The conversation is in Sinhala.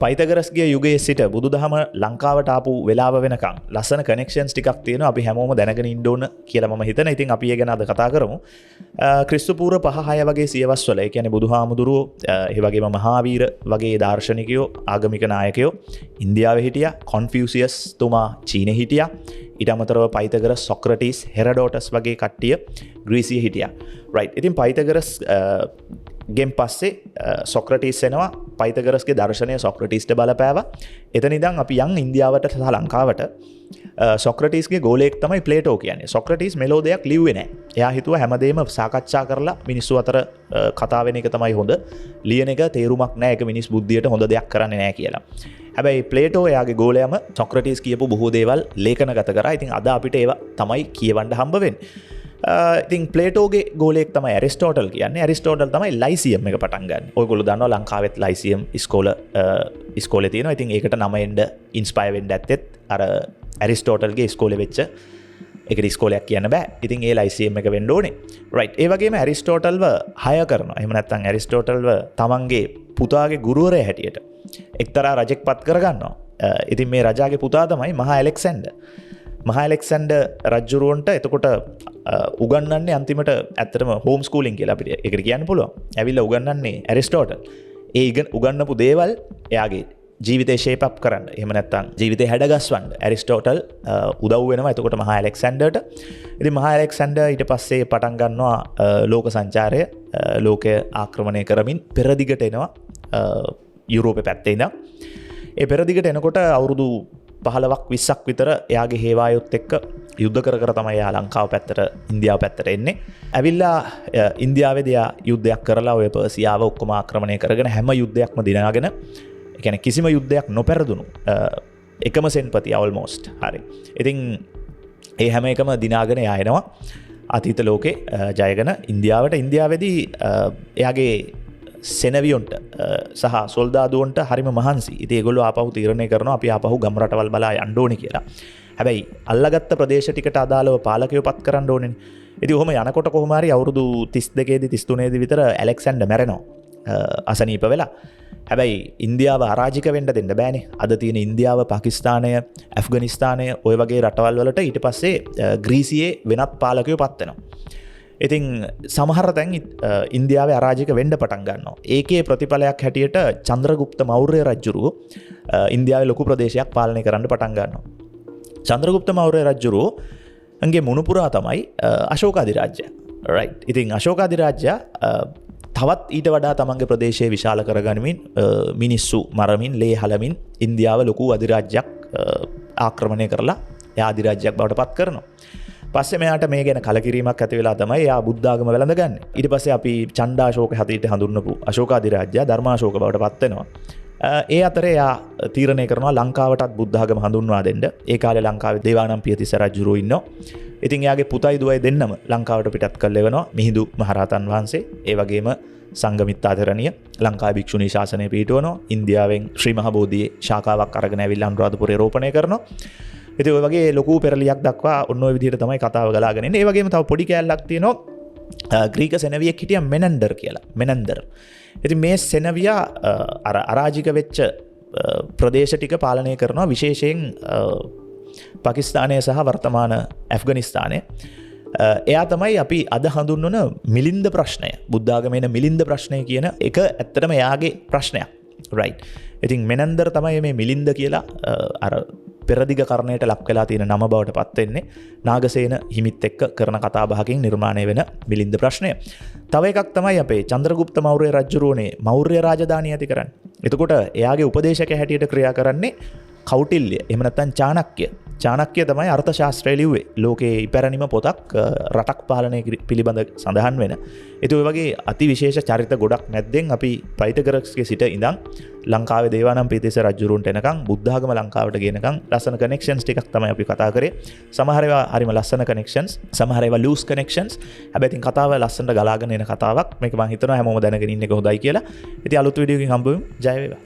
පයිතගරස්ගේ යුගයේ සිට බුදුදහම ලංකාවට ආපු වෙලාව වෙනකන් ලස්සන කනෙක්ෂන්ස් ටිකක් තියෙනවා අපි හැමෝම දැනගෙන ඉන්න ඕන කියලා මම හිතනවා. ඉතින් අපි ඒ ගැන අද කතා කරමු. ක්‍රිස්තු පූර්ව 5-6 වගේ සියවස්වල ඒ කියන්නේ බුදුහාමුදුරුවෝ ඒ වගේම මහාවීර වගේ දාර්ශනිකයෝ ආගමික නායකයෝ ඉන්දියාවේ හිටියා. කොන්ෆියුසියස් තුමා චීනේ හිටියා. ඊට අමතරව පයිතගරස් සොක්‍රටිස් හෙරඩෝටස් වගේ කට්ටිය ග්‍රීසියේ හිටියා. රයිට්. ඉතින් පයිතගරස් ගෙන් පස්සේ සොක්‍රටිස් එනවා. පයිතගරස්ගේ දර්ශනය සොක්‍රටිස්ට බලපෑවා. එතන ඉඳන් අපි යන් ඉන්දියාවට සහ ලංකාවට සොක්‍රටිස්ගේ ගෝලයෙක් තමයි ප්ලේටෝ කියන්නේ. සොක්‍රටිස් මෙලෝ දෙයක් ලිව්වේ නැහැ. එයා හිතුවා හැමදේම සාකච්ඡා කරලා මිනිස්සු අතර කතා වෙන එක තමයි හොඳ. ලියන එක තේරුමක් නැහැ. ඒක මිනිස් බුද්ධියට හොඳ දෙයක් කරන්නේ නැහැ කියලා. හැබැයි ප්ලේටෝ එයාගේ ගෝලයම සොක්‍රටිස් කියපු බොහෝ දේවල් ලේඛනගත කරා. ඉතින් අද අපිට ඒවා තමයි කියවන්න හම්බ වෙන්නේ. ඉතින් ප්ලේටෝගේ ගෝලයෙක් තමයි ඇරිස්ටෝටල් කියන්නේ. ඇරිස්ටෝටල් තමයි ලයිසියම් එක පටන් ගන්න. ඔයගොල්ලෝ දන්නවා ලංකාවෙත් ලයිසියම් ඉස්කෝලේ තියෙනවා. ඉතින් ඒකට නම එන්න ඉන්ස්පයර් වෙන්න ඇත්තෙත් අර ඇරිස්ටෝටල්ගේ ඉස්කෝලේ වෙච්ච ඒකට ඉස්කෝලයක් කියන්න බෑ. ඉතින් ඒ ලයිසියම් එක වෙන්න ඕනේ. රයිට්. ඒ වගේම ඇරිස්ටෝටල්ව හය කරනවා. එහෙම නැත්නම් ඇරිස්ටෝටල්ව තමන්ගේ පුතාගේ ගුරුවරයා හැටියට එක්තරා රජෙක් පත් කරගන්නවා. ඉතින් මේ රජාගේ පුතා තමයි මහා ඇලෙක්සැන්ඩර්. මහා ඇලෙක්සැන්ඩර් රජුරුවන්ට එතකොට උගන්වන්නේ අන්තිමට ඇත්තටම හෝම් ස්කූලින් කියලා අපිට ඒකට කියන්න පුළුවන්. ඇවිල්ලා උගන්වන්නේ ඇරිස්ටෝටල්. ඒ උගන්වපු දේවල් එයාගේ ජීවිතේ ෂේප් අප් කරන්න. එහෙම නැත්නම් ජීවිතේ හැඩගස්වන්න ඇරිස්ටෝටල් උදව් වෙනවා. එතකොට මහා ඇලෙක්සැන්ඩර්ට. ඉතින් මහා ඇලෙක්සැන්ඩර් ඊට පස්සේ පටන් ගන්නවා ලෝක සංචාරය. ලෝකය ආක්‍රමණය කරමින් පෙරදිගට එනවා යුරෝපේ පැත්තේ ඉඳන්. ඒ පෙරදිගට එනකොට අවුරුදු 15ක් 20ක් විතර එයාගේ හේවායොත් එක්ක යුද්ධ කර තමයි එයා ලංකාව පැත්තට ඉන්දියාව පැත්තට එන්නේ. ඇවිල්ලා ඉන්දියාවේදී එයා යුද්ධයක් කරලා ඔය පර්සියාව ඔක්කොම ආක්‍රමණය කරගෙන හැම යුද්ධයක්ම දිනාගෙන ඒ කියන්නේ කිසිම යුද්ධයක් නොපෙරදුණු එකම සෙන්පතිය ඔල්මෝස්ට්. හරි. ඉතින් ඒ හැම එකම දිනාගෙන එයා එනවා අතීත ලෝකේ ජයගෙන ඉන්දියාවට. ඉන්දියාවේදී එයාගේ සෙනවියොන්ට සහ සොල්දාදුවන්ට හරිම මහන්සි. ඉතින් ඒගොල්ලෝ ආපහු තීරණය කරනවා අපි ආපහු ගම් රටවල් බලා යන්න ඕනේ කියලා. හැබැයි අල්ලගත්ත ප්‍රදේශ ටිකට අදාළව පාලකයෝ පත් කරන්න ඕනේ. ඉතින් ඔහොම යනකොට කොහොම හරි අවුරුදු 32 දී 33 දී විතර ඇලෙක්සැන්ඩර් මැරෙනවා. අසනීප වෙලා. හැබැයි ඉන්දියාව අරාජික වෙන්න දෙන්න බෑනේ. අද තියෙන ඉන්දියාව, පාකිස්තානය, ඇෆ්ගනිස්තානය ඔය වගේ රටවල් වලට ඊට පස්සේ ග්‍රීසියේ වෙනත් පාලකයෝ පත් වෙනවා. ඉතින් සමහර තැන් ඉන්දියාවේ අරාජික වෙන්න පටන් ගන්නවා. ඒකේ ප්‍රතිඵලයක් හැටියට චන්ද්‍රගුප්ත මෞර්ය රජුරුව ඉන්දියාවේ ලොකු ප්‍රදේශයක් පාලනය කරන්න පටන් ගන්නවා. චන්ද්‍රගුප්ත මෞර්ය රජුරුවන්ගේ මුණුපුරා තමයි අශෝක අධිරාජ්‍යය. රයිට්. ඉතින් අශෝක අධිරාජ්‍යය තවත් ඊට වඩා තමන්ගේ ප්‍රදේශය විශාල කරගනිමින් මිනිස්සු මරමින් ලේ හලමින් ඉන්දියාව ලොකු අධිරාජ්‍යයක් ආක්‍රමණය කරලා එයා අධිරාජ්‍යයක් බවට පත් කරනවා. පස්සේ මෙයාට මේ ගැන කලකිරීමක් ඇති වෙලා තමයි එයා බුද්ධාගම වැළඳගන්නේ. ඊට පස්සේ අපි චණ්ඩාශෝක හැටියට හඳුන්වපු අශෝක අධිරාජ්‍යය ධර්මාශෝක බවට පත් වෙනවා. ඒ අතරේ එයා තීරණය කරනවා ලංකාවටත් බුද්ධාගම හඳුන්වා දෙන්න. ඒ කාලේ ලංකාවේ දේවානම් පියතිස්ස රජුරෝ ඉන්නවා. ඉතින් එයාගේ පුතයි දුවයි දෙන්නම ලංකාවට පිටත් කරලා එවනවා. මිහිඳු මහරහතන් වහන්සේ ඒ වගේම සංඝමිත්තාතෙරණිය ලංකාවේ භික්ෂුණී ශාසනය පිහිටවනවා. ඉන්දියාවෙන් ශ්‍රී මහ බෝධියේ ශාඛාවක් අරගෙන ඇවිල්ලා අනුරාධපුරේ රෝපණය කරනවා. ඉතින් ඔය වගේ ලොකු පෙරලියක් දක්වා ඔන්න ඔය විදිහට තමයි කතාව ගලාගෙන එන්නේ. ඒ වගේම තව පොඩි කෑල්ලක් තියෙනවා. ග්‍රීක සෙනවියෙක් හිටියා මෙනන්ඩර් කියලා. මෙනන්ඩර්. ඉතින් මේ සෙනවියා අරාජික වෙච්ච ප්‍රදේශ ටික පාලනය කරනවා. විශේෂයෙන් පාකිස්තානය සහ වර්තමාන ඇෆ්ගනිස්තානය. එයා තමයි අපි අද හඳුන්වන මිලින්ද ප්‍රශ්නය. බුද්ධාගමේ මිලින්ද ප්‍රශ්නය කියන එක ඇත්තටම එයාගේ ප්‍රශ්නයක්. රයිට්. ඉතින් මෙනන්ඩර් තමයි මේ මිලින්ද කියලා අර පෙරදිග කරණයට ලක් වෙලා තියෙන නම බවට පත් වෙන්නේ. නාගසේන හිමිත් එක්ක කරන කතා බහකින් නිර්මාණය වෙන මිලින්ද ප්‍රශ්නය. තව එකක් තමයි අපේ චන්ද්‍රගුප්ත මෞර්ය රජුරුවනේ මෞර්ය රාජධානිය ඇති කරන්නේ. එතකොට එයාගේ උපදේශකයා හැටියට ක්‍රියා කරන්නේ කෞටිල්‍ය. එහෙම නැත්නම් චාණක්‍ය. චාණක්‍ය තමයි අර්ථශාස්ත්‍රය ලිව්වේ. ලෝකේ ඉපැරණිම පොතක් රටක් පාලනය පිළිබඳ සඳහන් වෙන. ඒත් ඔය වගේ අතිවිශේෂ චරිත ගොඩක් මැද්දෙන් අපි පයිතගරස්ගේ සිට ඉඳන් ලංකාවේ දේවානම් පියතිස්ස රජුරුවන්ට එනකම් බුද්ධාගම ලංකාවට ගෙනකම් ලස්සන කනෙක්ෂන්ස් ටිකක් තමයි අපි කතා කරේ. සමහර ඒවා හරිම ලස්සන කනෙක්ෂන්ස්, සමහර ඒවා ලූස් කනෙක්ෂන්ස්. හැබැයි ඉතින් කතාව ලස්සනට ගලාගෙන එන කතාවක්. මේක මම හිතනවා හැමෝම දැනගෙන ඉන්න එක හොඳයි කියලා. ඉතින් අලුත් වීඩියෝ එකකින් හම්බ වෙමු. ජය වේවා.